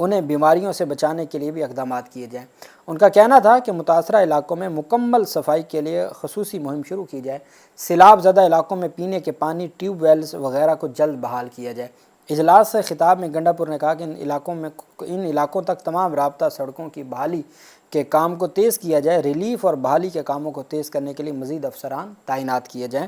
انہیں بیماریوں سے بچانے کے لیے بھی اقدامات کیے جائیں۔ ان کا کہنا تھا کہ متاثرہ علاقوں میں مکمل صفائی کے لیے خصوصی مہم شروع کی جائے، سیلاب زدہ علاقوں میں پینے کے پانی، ٹیوب ویلز وغیرہ کو جلد بحال کیا جائے۔ اجلاس سے خطاب میں گنڈا پور نے کہا کہ ان علاقوں تک تمام رابطہ سڑکوں کی بحالی کے کام کو تیز کیا جائے، ریلیف اور بحالی کے کاموں کو تیز کرنے کے لیے مزید افسران تعینات کیے جائیں۔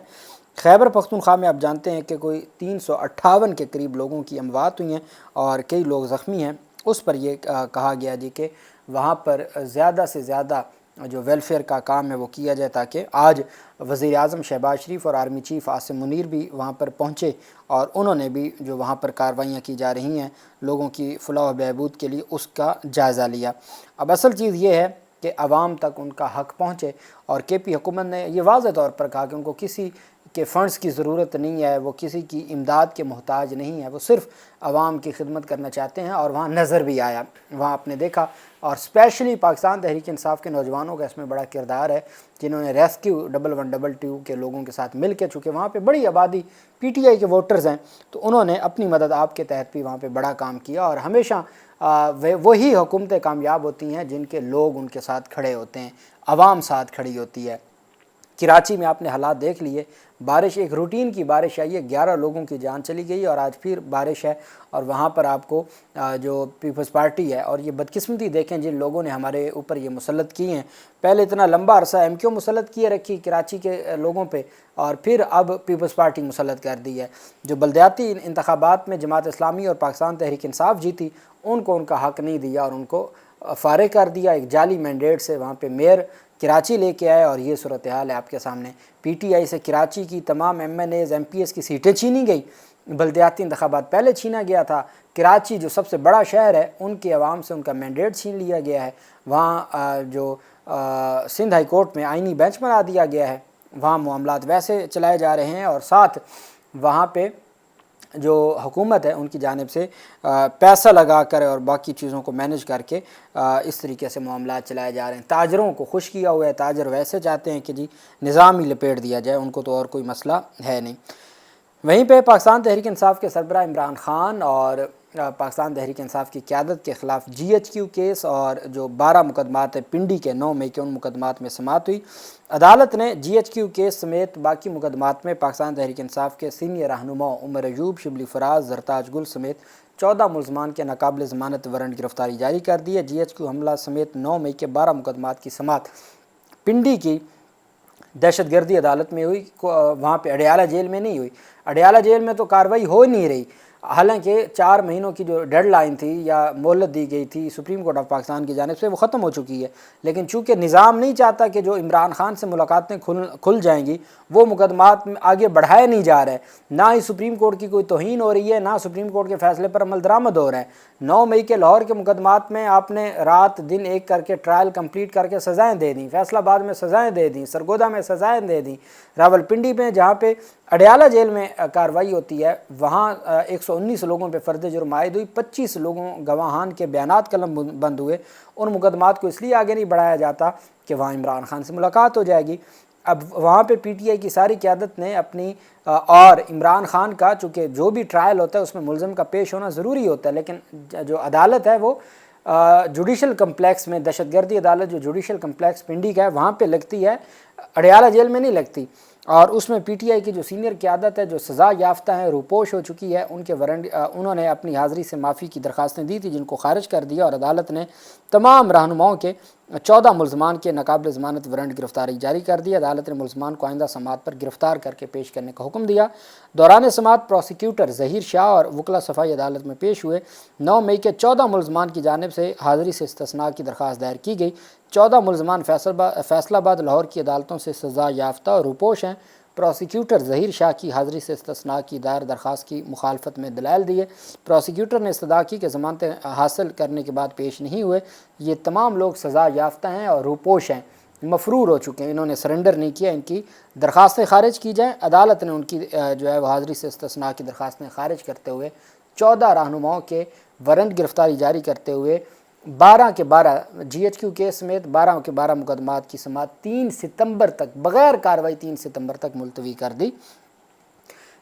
خیبر پختونخوا میں آپ جانتے ہیں کہ کوئی 358 کے قریب لوگوں کی اموات ہوئی ہیں اور کئی لوگ زخمی ہیں۔ اس پر یہ کہا گیا جی کہ وہاں پر زیادہ سے زیادہ جو ویلفیئر کا کام ہے وہ کیا جائے، تاکہ آج وزیر اعظم شہباز شریف اور آرمی چیف عاصم منیر بھی وہاں پر پہنچے اور انہوں نے بھی جو وہاں پر کارروائیاں کی جا رہی ہیں لوگوں کی فلاح و بہبود کے لیے اس کا جائزہ لیا۔ اب اصل چیز یہ ہے کہ عوام تک ان کا حق پہنچے، اور کے پی حکومت نے یہ واضح طور پر کہا کہ ان کو کسی کے فنڈز کی ضرورت نہیں ہے، وہ کسی کی امداد کے محتاج نہیں ہے، وہ صرف عوام کی خدمت کرنا چاہتے ہیں۔ اور وہاں نظر بھی آیا، وہاں آپ نے دیکھا، اور اسپیشلی پاکستان تحریک انصاف کے نوجوانوں کا اس میں بڑا کردار ہے، جنہوں نے ریسکیو 1122 کے لوگوں کے ساتھ مل کے، چونکہ وہاں پہ بڑی آبادی پی ٹی آئی کے ووٹرز ہیں، تو انہوں نے اپنی مدد آپ کے تحت بھی وہاں پہ بڑا کام کیا۔ اور ہمیشہ وہی حکومتیں کامیاب ہوتی ہیں جن کے لوگ ان کے ساتھ کھڑے ہوتے ہیں، عوام ساتھ کھڑی ہوتی ہے۔ کراچی میں آپ نے حالات دیکھ لیے، بارش ایک روٹین کی بارش آئی ہے، 11 لوگوں کی جان چلی گئی، اور آج پھر بارش ہے، اور وہاں پر آپ کو جو پیپلز پارٹی ہے، اور یہ بدقسمتی دیکھیں جن لوگوں نے ہمارے اوپر یہ مسلط کی ہیں، پہلے اتنا لمبا عرصہ ایم کیو مسلط کیے رکھی کراچی کے لوگوں پہ، اور پھر اب پیپلز پارٹی مسلط کر دی ہے۔ جو بلدیاتی انتخابات میں جماعت اسلامی اور پاکستان تحریک انصاف جیتی، ان کو ان کا حق نہیں دیا اور ان کو فارغ کر دیا، ایک جعلی مینڈیٹ سے وہاں پہ میئر کراچی لے کے آئے، اور یہ صورتحال ہے آپ کے سامنے۔ پی ٹی آئی سے کراچی کی تمام M N As M P S کی سیٹیں چھینی گئی، بلدیاتی انتخابات پہلے چھینا گیا تھا، کراچی جو سب سے بڑا شہر ہے ان کے عوام سے ان کا مینڈیٹ چھین لیا گیا ہے، وہاں جو سندھ ہائی کورٹ میں آئینی بینچ بنا دیا گیا ہے، وہاں معاملات ویسے چلائے جا رہے ہیں، اور ساتھ وہاں پہ جو حکومت ہے ان کی جانب سے پیسہ لگا کر اور باقی چیزوں کو مینج کر کے اس طریقے سے معاملات چلائے جا رہے ہیں۔ تاجروں کو خوش کیا ہوا ہے، تاجر ویسے چاہتے ہیں کہ جی نظام ہی لپیٹ دیا جائے، ان کو تو اور کوئی مسئلہ ہے نہیں۔ وہیں پہ پاکستان تحریک انصاف کے سربراہ عمران خان اور پاکستان تحریک انصاف کی قیادت کے خلاف جی ایچ کیو کیس اور جو 12 مقدمات ہیں پنڈی کے 9 مئی کے، ان مقدمات میں سماعت ہوئی۔ عدالت نے جی ایچ کیو کیس سمیت باقی مقدمات میں پاکستان تحریک انصاف کے سینئر رہنماؤں عمر ایوب، شبلی فراز، زرتاج گل سمیت 14 ملزمان کے ناقابل ضمانت وارنٹ گرفتاری جاری کر دی ہے۔ جی ایچ کیو حملہ سمیت 9 مئی کے 12 مقدمات کی سماعت پنڈی کی دہشت گردی عدالت میں ہوئی، وہاں پہ اڈیالہ جیل میں نہیں ہوئی۔ اڈیالہ جیل میں تو کارروائی ہو نہیں رہی، حالانکہ 4 مہینوں کی جو ڈیڈ لائن تھی یا مہلت دی گئی تھی سپریم کورٹ آف پاکستان کی جانب سے، وہ ختم ہو چکی ہے، لیکن چونکہ نظام نہیں چاہتا کہ جو عمران خان سے ملاقاتیں کھل جائیں گی، وہ مقدمات آگے بڑھائے نہیں جا رہے، نہ ہی سپریم کورٹ کی کوئی توہین ہو رہی ہے، نہ سپریم کورٹ کے فیصلے پر عمل درآمد ہو رہا ہے۔ 9 مئی کے لاہور کے مقدمات میں آپ نے رات دن ایک کر کے ٹرائل کمپلیٹ کر کے سزائیں دے دیں، فیصل آباد میں سزائیں دے دیں، سرگودا میں سزائیں دے دیں، راولپنڈی میں جہاں پہ اڈیالہ جیل میں کارروائی ہوتی ہے وہاں 119 لوگوں پہ فرد جرم عائد ہوئی، 25 لوگوں گواہان کے بیانات قلم بند ہوئے۔ ان مقدمات کو اس لیے آگے نہیں بڑھایا جاتا کہ وہاں عمران خان سے ملاقات ہو جائے گی۔ اب وہاں پہ پی ٹی آئی کی ساری قیادت نے اپنی اور عمران خان کا، چونکہ جو بھی ٹرائل ہوتا ہے اس میں ملزم کا پیش ہونا ضروری ہوتا ہے، لیکن جو عدالت ہے وہ جوڈیشل کمپلیکس میں، دہشت گردی عدالت جو جوڈیشل کمپلیکس پنڈی کا ہے وہاں پہ لگتی ہے، اڈیالہ جیل میں نہیں لگتی، اور اس میں پی ٹی آئی کی جو سینئر قیادت ہے جو سزا یافتہ ہیں، روپوش ہو چکی ہے، ان کے انہوں نے اپنی حاضری سے معافی کی درخواستیں دی تھی جن کو خارج کر دیا، اور عدالت نے تمام رہنماؤں کے 14 ملزمان کے ناقابل ضمانت وارنٹ گرفتاری جاری کر دی۔ عدالت نے ملزمان کو آئندہ سماعت پر گرفتار کر کے پیش کرنے کا حکم دیا۔ دوران سماعت پروسیکیوٹر ظہیر شاہ اور وکلا صفائی عدالت میں پیش ہوئے۔ 9 مئی کے 14 ملزمان کی جانب سے حاضری سے استثناء کی درخواست دائر کی گئی۔ 14 ملزمان فیصل آباد لاہور کی عدالتوں سے سزا یافتہ اور روپوش ہیں۔ پروسیکیوٹر ظہیر شاہ کی حاضری سے استثناء کی دائر درخواست کی مخالفت میں دلائل دیے۔ پروسیکیوٹر نے استدعا کی کہ ضمانتیں حاصل کرنے کے بعد پیش نہیں ہوئے، یہ تمام لوگ سزا یافتہ ہیں اور روپوش ہیں، مفرور ہو چکے ہیں، انہوں نے سرنڈر نہیں کیا، ان کی درخواستیں خارج کی جائیں۔ عدالت نے ان کی جو ہے وہ حاضری سے استثناء کی درخواستیں خارج کرتے ہوئے 14 رہنماؤں کے وارنٹ گرفتاری جاری کرتے ہوئے 12 کے 12 جی ایچ کیو کیس سمیت 12 کے 12 مقدمات کی سماعت 3 ستمبر تک بغیر کارروائی 3 ستمبر تک ملتوی کر دی۔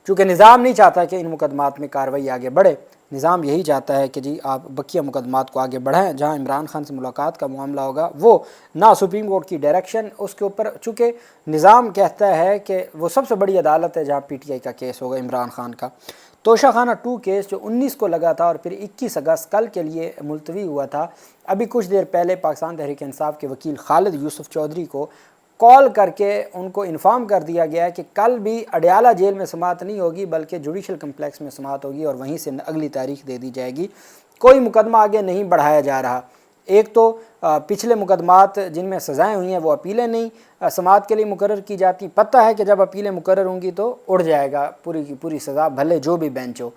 چونکہ نظام نہیں چاہتا کہ ان مقدمات میں کارروائی آگے بڑھے، نظام یہی چاہتا ہے کہ جی آپ بقیہ مقدمات کو آگے بڑھائیں، جہاں عمران خان سے ملاقات کا معاملہ ہوگا وہ نہ سپریم کورٹ کی ڈائریکشن اس کے اوپر، چونکہ نظام کہتا ہے کہ وہ سب سے بڑی عدالت ہے جہاں پی ٹی آئی کا کیس ہوگا عمران خان کا۔ توشہ خانہ 2 کیس جو 19 کو لگا تھا اور پھر 21 اگست کل کے لیے ملتوی ہوا تھا، ابھی کچھ دیر پہلے پاکستان تحریک انصاف کے وکیل خالد یوسف چودھری کو کال کر کے ان کو انفارم کر دیا گیا ہے کہ کل بھی اڈیالہ جیل میں سماعت نہیں ہوگی بلکہ جوڈیشل کمپلیکس میں سماعت ہوگی اور وہیں سے اگلی تاریخ دے دی جائے گی۔ کوئی مقدمہ آگے نہیں بڑھایا جا رہا۔ ایک تو پچھلے مقدمات جن میں سزائیں ہوئی ہیں وہ اپیلیں نہیں سماعت کے لیے مقرر کی جاتی، پتہ ہے کہ جب اپیلیں مقرر ہوں گی تو اڑ جائے گا پوری کی پوری سزا، بھلے جو بھی بینچ ہو۔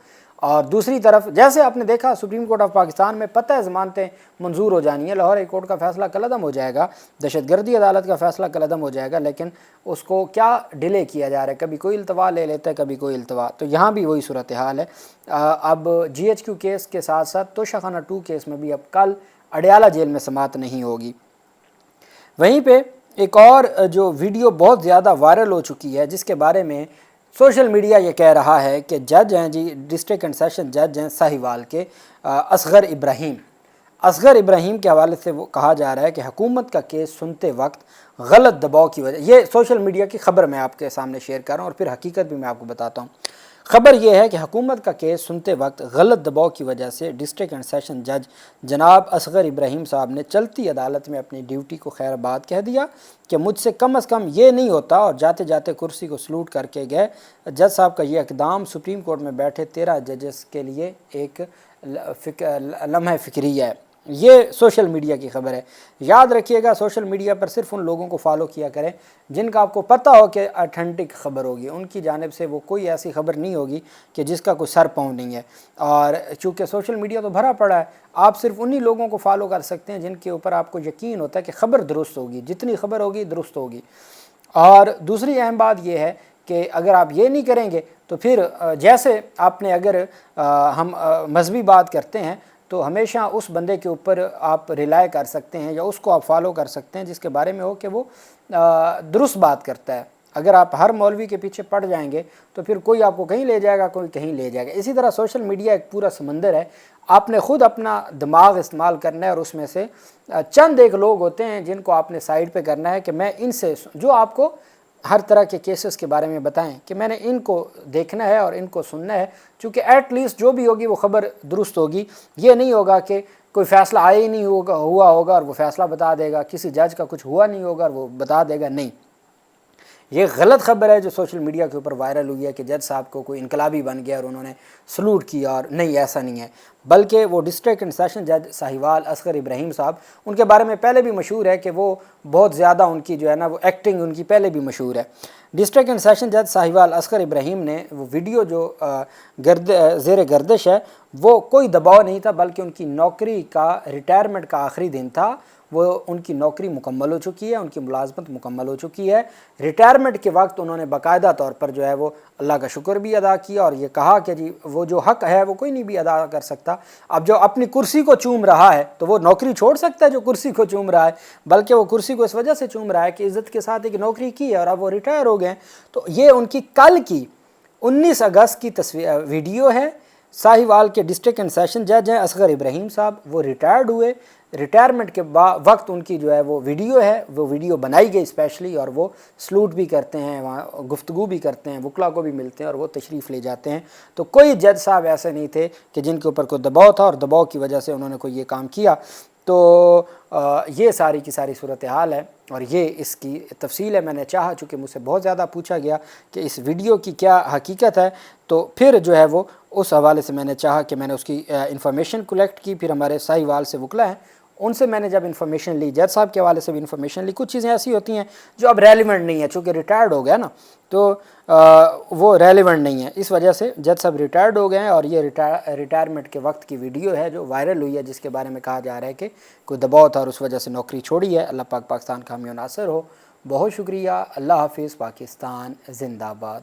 اور دوسری طرف جیسے آپ نے دیکھا سپریم کورٹ آف پاکستان میں پتہ ہے ضمانتیں منظور ہو جانی ہیں، لاہور ہائی کورٹ کا فیصلہ کل عدم ہو جائے گا، دہشت گردی عدالت کا فیصلہ کل عدم ہو جائے گا، لیکن اس کو کیا ڈیلے کیا جا رہا ہے، کبھی کوئی التوا لے لیتا ہے کبھی کوئی التوا، تو یہاں بھی وہی صورتحال ہے۔ اب جی ایچ کیو کیس کے ساتھ ساتھ توشہ خانہ 2 کیس میں بھی اب کل اڈیالہ جیل میں سماعت نہیں ہوگی۔ وہیں پہ ایک اور جو ویڈیو بہت زیادہ وائرل ہو چکی ہے جس کے بارے میں سوشل میڈیا یہ کہہ رہا ہے کہ جج ہیں جی ڈسٹرکٹ اینڈ سیشن جج ہیں ساہیوال کے اصغر ابراہیم کے حوالے سے وہ کہا جا رہا ہے کہ حکومت کا کیس سنتے وقت غلط دباؤ کی وجہ، یہ سوشل میڈیا کی خبر میں آپ کے سامنے شیئر کر رہا ہوں اور پھر حقیقت بھی میں آپ کو بتاتا ہوں۔ خبر یہ ہے کہ حکومت کا کیس سنتے وقت غلط دباؤ کی وجہ سے ڈسٹرکٹ اینڈ سیشن جج جناب اصغر ابراہیم صاحب نے چلتی عدالت میں اپنی ڈیوٹی کو خیر آباد کہہ دیا کہ مجھ سے کم از کم یہ نہیں ہوتا، اور جاتے جاتے کرسی کو سلوٹ کر کے گئے۔ جج صاحب کا یہ اقدام سپریم کورٹ میں بیٹھے 13 ججز کے لیے ایک لمحہ فکریہ ہے۔ یہ سوشل میڈیا کی خبر ہے، یاد رکھیے گا سوشل میڈیا پر صرف ان لوگوں کو فالو کیا کریں جن کا آپ کو پتہ ہو کہ اتھینٹک خبر ہوگی، ان کی جانب سے وہ کوئی ایسی خبر نہیں ہوگی کہ جس کا کوئی سر پاؤں نہیں ہے۔ اور چونکہ سوشل میڈیا تو بھرا پڑا ہے، آپ صرف انہی لوگوں کو فالو کر سکتے ہیں جن کے اوپر آپ کو یقین ہوتا ہے کہ خبر درست ہوگی، جتنی خبر ہوگی درست ہوگی۔ اور دوسری اہم بات یہ ہے کہ اگر آپ یہ نہیں کریں گے تو پھر جیسے آپ نے اگر ہم مذہبی بات کرتے ہیں تو ہمیشہ اس بندے کے اوپر آپ ریلائے کر سکتے ہیں یا اس کو آپ فالو کر سکتے ہیں جس کے بارے میں ہو کہ وہ درست بات کرتا ہے۔ اگر آپ ہر مولوی کے پیچھے پڑ جائیں گے تو پھر کوئی آپ کو کہیں لے جائے گا، کوئی کہیں لے جائے گا۔ اسی طرح سوشل میڈیا ایک پورا سمندر ہے، آپ نے خود اپنا دماغ استعمال کرنا ہے اور اس میں سے چند ایک لوگ ہوتے ہیں جن کو آپ نے سائڈ پہ کرنا ہے کہ میں ان سے جو آپ کو ہر طرح کے کیسز کے بارے میں بتائیں کہ میں نے ان کو دیکھنا ہے اور ان کو سننا ہے، چونکہ ایٹ لیسٹ جو بھی ہوگی وہ خبر درست ہوگی۔ یہ نہیں ہوگا کہ کوئی فیصلہ آیا ہی نہیں ہوا ہوگا اور وہ فیصلہ بتا دے گا، کسی جج کا کچھ ہوا نہیں ہوگا اور وہ بتا دے گا، نہیں۔ یہ غلط خبر ہے جو سوشل میڈیا کے اوپر وائرل ہوئی ہے کہ جج صاحب کو کوئی انقلابی بن گیا اور انہوں نے سلوٹ کیا، اور نہیں، ایسا نہیں ہے، بلکہ وہ ڈسٹرکٹ اینڈ سیشن جج ساہیوال اصغر ابراہیم صاحب، ان کے بارے میں پہلے بھی مشہور ہے کہ وہ بہت زیادہ ان کی جو ہے نا وہ ایکٹنگ ان کی پہلے بھی مشہور ہے۔ ڈسٹرکٹ اینڈ سیشن جج ساہیوال اصغر ابراہیم نے وہ ویڈیو جو زیر گردش ہے وہ کوئی دباؤ نہیں تھا، بلکہ ان کی نوکری کا ریٹائرمنٹ کا آخری دن تھا، وہ ان کی نوکری مکمل ہو چکی ہے، ان کی ملازمت مکمل ہو چکی ہے۔ ریٹائرمنٹ کے وقت انہوں نے باقاعدہ طور پر جو ہے وہ اللہ کا شکر بھی ادا کیا اور یہ کہا کہ جی وہ جو حق ہے وہ کوئی نہیں بھی ادا کر سکتا۔ اب جو اپنی کرسی کو چوم رہا ہے تو وہ نوکری چھوڑ سکتا ہے جو کرسی کو چوم رہا ہے، بلکہ وہ کرسی کو اس وجہ سے چوم رہا ہے کہ عزت کے ساتھ ایک نوکری کی ہے اور اب وہ ریٹائر ہو گئے۔ تو یہ ان کی کل کی 19 اگست کی ویڈیو ہے۔ ساہیوال کے ڈسٹرکٹ اینڈ سیشن جج ہیں اصغر ابراہیم صاحب، وہ ریٹائرڈ ہوئے، ریٹائرمنٹ کے وقت ان کی جو ہے وہ ویڈیو ہے، وہ ویڈیو بنائی گئی اسپیشلی، اور وہ سلوٹ بھی کرتے ہیں، وہاں گفتگو بھی کرتے ہیں، وکلا کو بھی ملتے ہیں اور وہ تشریف لے جاتے ہیں۔ تو کوئی جج صاحب ایسے نہیں تھے کہ جن کے اوپر کوئی دباؤ تھا اور دباؤ کی وجہ سے انہوں نے کوئی یہ کام کیا۔ تو یہ ساری کی ساری صورتحال ہے اور یہ اس کی تفصیل ہے۔ میں نے چاہا چونکہ مجھ سے بہت زیادہ پوچھا گیا کہ اس ویڈیو کی کیا حقیقت ہے، تو پھر جو ہے وہ اس حوالے سے میں نے چاہا کہ میں نے اس کی انفارمیشن کلیکٹ کی۔ پھر ہمارے ساہیوال سے وکلا ہیں، ان سے میں نے جب انفارمیشن لی، جج صاحب کے حوالے سے بھی انفارمیشن لی، کچھ چیزیں ایسی ہوتی ہیں جو اب ریلیونٹ نہیں ہیں، چونکہ ریٹائرڈ ہو گیا نا تو وہ ریلیونٹ نہیں ہے، اس وجہ سے جج صاحب ریٹائرڈ ہو گئے ہیں۔ اور یہ ریٹائرمنٹ کے وقت کی ویڈیو ہے جو وائرل ہوئی ہے، جس کے بارے میں کہا جا رہا ہے کہ کوئی دباؤ تھا اور اس وجہ سے نوکری چھوڑی ہے۔ اللہ پاک پاکستان کا حامی و ناصر ہو۔ بہت شکریہ، اللہ حافظ، پاکستان زندہ باد۔